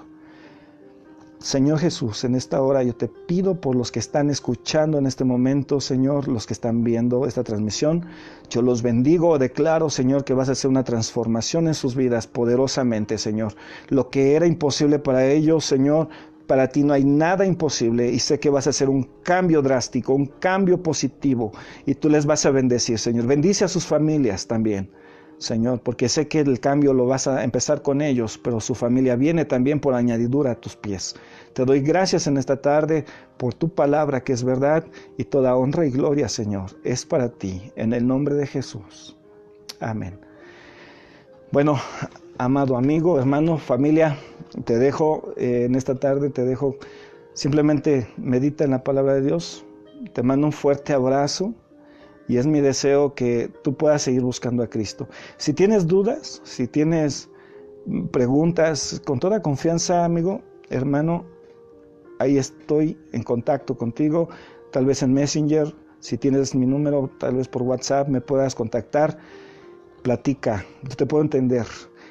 Señor Jesús, en esta hora yo te pido por los que están escuchando en este momento, Señor, los que están viendo esta transmisión, yo los bendigo, declaro, Señor, que vas a hacer una transformación en sus vidas poderosamente, Señor. Lo que era imposible para ellos, Señor, para ti no hay nada imposible y sé que vas a hacer un cambio drástico, un cambio positivo y tú les vas a bendecir, Señor. Bendice a sus familias también, Señor, porque sé que el cambio lo vas a empezar con ellos, pero su familia viene también por añadidura a tus pies. Te doy gracias en esta tarde por tu palabra que es verdad y toda honra y gloria, Señor, es para ti, en el nombre de Jesús. Amén. Bueno, amado amigo, hermano, familia, te dejo en esta tarde, simplemente medita en la palabra de Dios. Te mando un fuerte abrazo y es mi deseo que tú puedas seguir buscando a Cristo. Si tienes dudas, si tienes preguntas, con toda confianza, amigo, hermano, ahí estoy en contacto contigo, tal vez en Messenger, si tienes mi número, tal vez por WhatsApp me puedas contactar, platica, yo te puedo entender.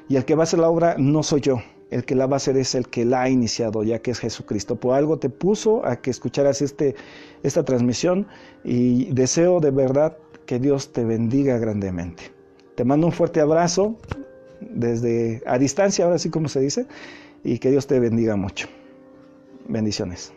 Y el que va a hacer la obra no soy yo, el que la va a hacer es el que la ha iniciado, ya que es Jesucristo. Por algo te puso a que escucharas esta transmisión y deseo de verdad que Dios te bendiga grandemente. Te mando un fuerte abrazo desde a distancia, ahora sí como se dice, y que Dios te bendiga mucho. Bendiciones.